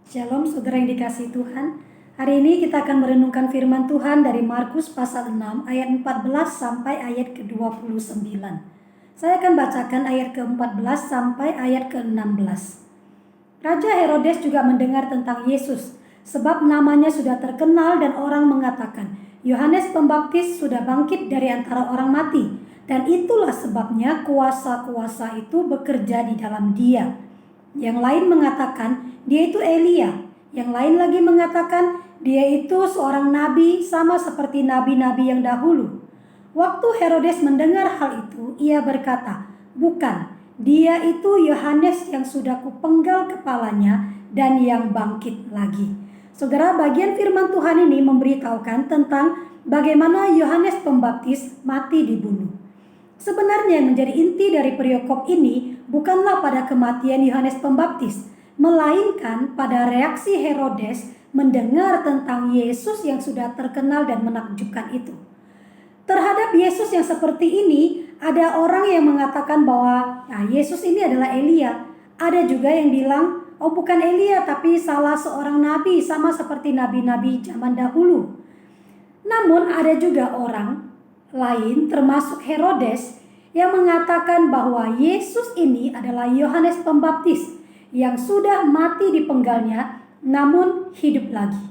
Shalom saudara yang dikasihi Tuhan. Hari ini kita akan merenungkan firman Tuhan dari Markus pasal 6 ayat 14 sampai ayat ke-29. Saya akan bacakan ayat ke-14 sampai ayat ke-16. Raja Herodes juga mendengar tentang Yesus, sebab namanya sudah terkenal dan orang mengatakan, Yohanes Pembaptis sudah bangkit dari antara orang mati, dan itulah sebabnya kuasa-kuasa itu bekerja di dalam dia. Yang lain mengatakan dia itu Elia, yang lain lagi mengatakan dia itu seorang nabi sama seperti nabi-nabi yang dahulu. Waktu Herodes mendengar hal itu, ia berkata, bukan, dia itu Yohanes yang sudah kupenggal kepalanya dan yang bangkit lagi. Saudara, bagian firman Tuhan ini memberitahukan tentang bagaimana Yohanes Pembaptis mati dibunuh. Sebenarnya yang menjadi inti dari periokop ini bukanlah pada kematian Yohanes Pembaptis, melainkan pada reaksi Herodes mendengar tentang Yesus yang sudah terkenal dan menakjubkan itu. Terhadap Yesus yang seperti ini, ada orang yang mengatakan bahwa Yesus ini adalah Elia. Ada juga yang bilang, oh bukan Elia tapi salah seorang nabi sama seperti nabi-nabi zaman dahulu. Namun ada juga orang lain termasuk Herodes yang mengatakan bahwa Yesus ini adalah Yohanes Pembaptis yang sudah mati di penggalnya namun hidup lagi.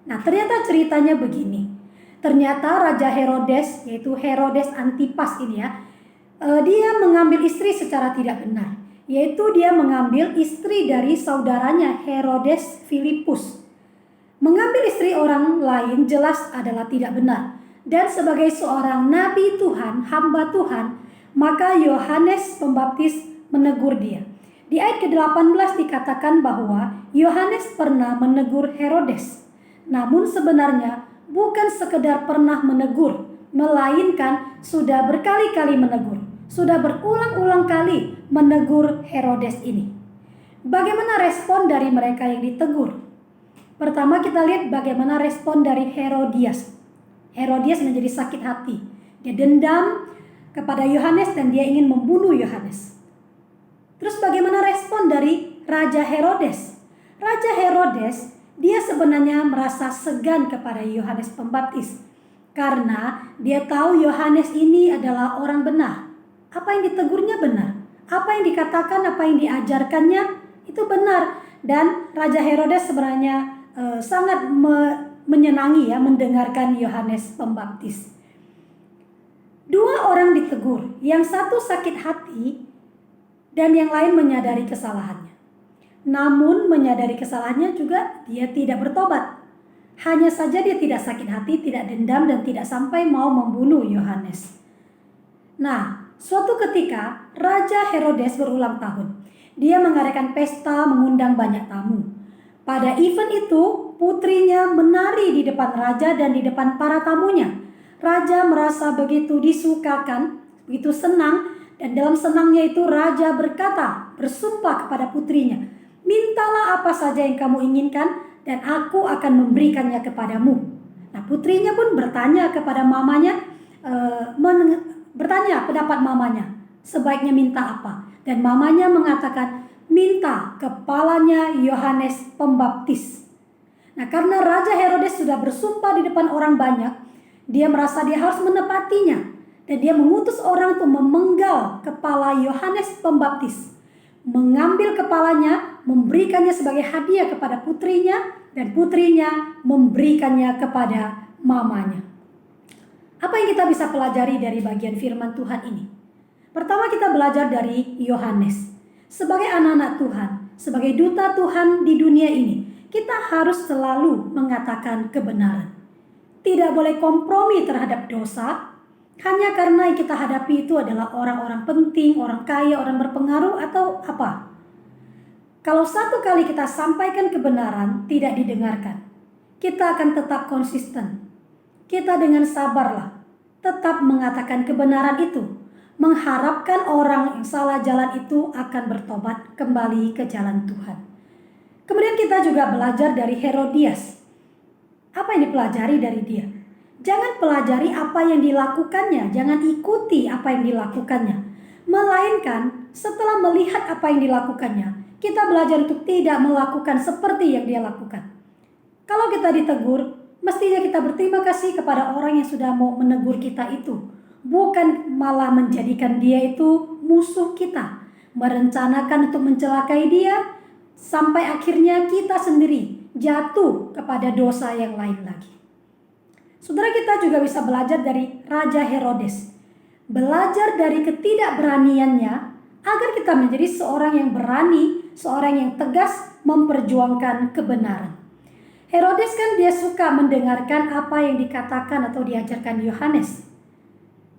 Nah, ternyata ceritanya begini. Ternyata Raja Herodes, yaitu Herodes Antipas ini dia mengambil istri secara tidak benar, yaitu dia mengambil istri dari saudaranya Herodes Filipus. Mengambil istri orang lain jelas adalah tidak benar. Dan sebagai seorang nabi Tuhan, hamba Tuhan, maka Yohanes Pembaptis menegur dia. Di ayat ke-18 dikatakan bahwa Yohanes pernah menegur Herodes. Namun sebenarnya bukan sekedar pernah menegur, melainkan sudah berkali-kali menegur. Sudah berulang-ulang kali menegur Herodes ini. Bagaimana respon dari mereka yang ditegur? Pertama kita lihat bagaimana respon dari Herodias. Herodias menjadi sakit hati. Dia dendam kepada Yohanes dan dia ingin membunuh Yohanes. Terus bagaimana respon dari Raja Herodes? Raja Herodes dia sebenarnya merasa segan kepada Yohanes Pembaptis. Karena dia tahu Yohanes ini adalah orang benar. Apa yang ditegurnya benar. Apa yang dikatakan, apa yang diajarkannya itu benar. Dan Raja Herodes sebenarnya sangat menyenangi mendengarkan Yohanes Pembaptis. Dua orang ditegur, yang satu sakit hati dan yang lain menyadari kesalahannya. Namun menyadari kesalahannya juga dia tidak bertobat. Hanya saja dia tidak sakit hati, tidak dendam dan tidak sampai mau membunuh Yohanes. Nah, suatu ketika Raja Herodes berulang tahun. Dia mengadakan pesta, mengundang banyak tamu. Pada event itu, putrinya menari di depan raja dan di depan para tamunya. Raja merasa begitu disukakan, begitu senang, dan dalam senangnya itu raja berkata, bersumpah kepada putrinya, mintalah apa saja yang kamu inginkan dan aku akan memberikannya kepadamu. Nah, putrinya pun bertanya kepada mamanya, bertanya pendapat mamanya, sebaiknya minta apa? Dan mamanya mengatakan, minta kepalanya Yohanes Pembaptis. Nah, karena Raja Herodes sudah bersumpah di depan orang banyak, dia merasa dia harus menepatinya. Dan dia mengutus orang untuk memenggal kepala Yohanes Pembaptis. Mengambil kepalanya, memberikannya sebagai hadiah kepada putrinya, dan putrinya memberikannya kepada mamanya. Apa yang kita bisa pelajari dari bagian firman Tuhan ini? Pertama kita belajar dari Yohanes. Sebagai anak-anak Tuhan, sebagai duta Tuhan di dunia ini, kita harus selalu mengatakan kebenaran. Tidak boleh kompromi terhadap dosa, hanya karena yang kita hadapi itu adalah orang-orang penting, orang kaya, orang berpengaruh atau apa. Kalau satu kali kita sampaikan kebenaran tidak didengarkan, kita akan tetap konsisten. Kita dengan sabarlah tetap mengatakan kebenaran itu, mengharapkan orang yang salah jalan itu akan bertobat kembali ke jalan Tuhan. Kemudian kita juga belajar dari Herodias. Apa yang dipelajari dari dia? Jangan pelajari apa yang dilakukannya, jangan ikuti apa yang dilakukannya. Melainkan setelah melihat apa yang dilakukannya, kita belajar untuk tidak melakukan seperti yang dia lakukan. Kalau kita ditegur, mestinya kita berterima kasih kepada orang yang sudah mau menegur kita itu. Bukan malah menjadikan dia itu musuh kita. Merencanakan untuk mencelakai dia, sampai akhirnya kita sendiri jatuh kepada dosa yang lain lagi. Saudara, kita juga bisa belajar dari Raja Herodes. Belajar dari ketidakberaniannya agar kita menjadi seorang yang berani, seorang yang tegas memperjuangkan kebenaran. Herodes kan dia suka mendengarkan apa yang dikatakan atau diajarkan Yohanes.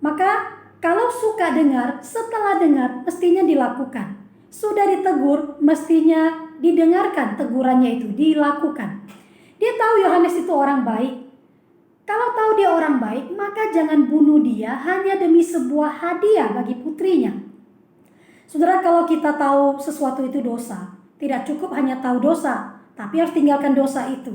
Maka kalau suka dengar, setelah dengar mestinya dilakukan. Sudah ditegur, mestinya didengarkan tegurannya itu, dilakukan. Dia tahu Yohanes itu orang baik. Kalau tahu dia orang baik, maka jangan bunuh dia hanya demi sebuah hadiah bagi putrinya. Saudara, kalau kita tahu sesuatu itu dosa, tidak cukup hanya tahu dosa, tapi harus tinggalkan dosa itu.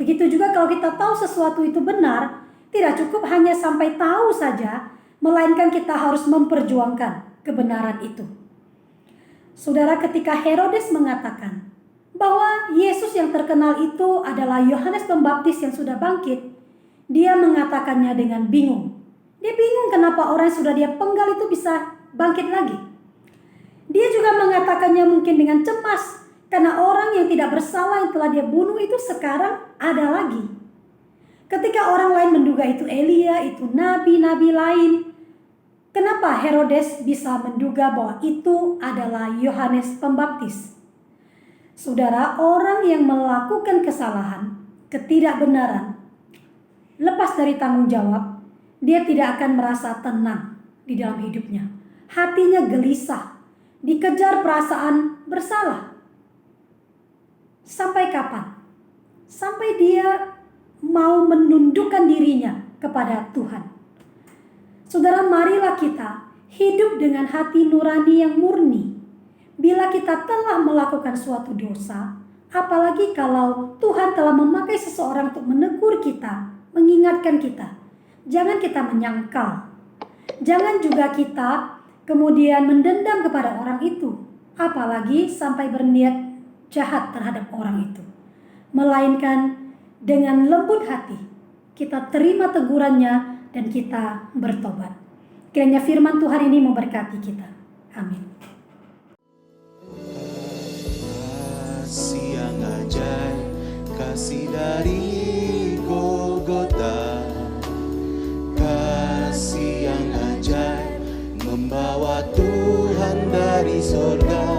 Begitu juga kalau kita tahu sesuatu itu benar, tidak cukup hanya sampai tahu saja, melainkan kita harus memperjuangkan kebenaran itu. Saudara, ketika Herodes mengatakan bahwa Yesus yang terkenal itu adalah Yohanes Pembaptis yang sudah bangkit, dia mengatakannya dengan bingung. Dia bingung kenapa orang yang sudah dia penggal itu bisa bangkit lagi. Dia juga mengatakannya mungkin dengan cemas, karena orang yang tidak bersalah yang telah dia bunuh itu sekarang ada lagi. Ketika orang lain menduga itu Elia, itu nabi-nabi lain, kenapa Herodes bisa menduga bahwa itu adalah Yohanes Pembaptis? Saudara, orang yang melakukan kesalahan, ketidakbenaran, lepas dari tanggung jawab, dia tidak akan merasa tenang di dalam hidupnya. Hatinya gelisah, dikejar perasaan bersalah. Sampai kapan? Sampai dia mau menundukkan dirinya kepada Tuhan. Saudara, marilah kita hidup dengan hati nurani yang murni. Bila kita telah melakukan suatu dosa, apalagi kalau Tuhan telah memakai seseorang untuk menegur kita, mengingatkan kita, jangan kita menyangkal. Jangan juga kita kemudian mendendam kepada orang itu, apalagi sampai berniat jahat terhadap orang itu. Melainkan dengan lembut hati, kita terima tegurannya dan kita bertobat. Kiranya firman Tuhan ini memberkati kita. Amin. Kasih yang ajaib, kasih dari Golgota, kasih yang ajaib membawa Tuhan dari surga.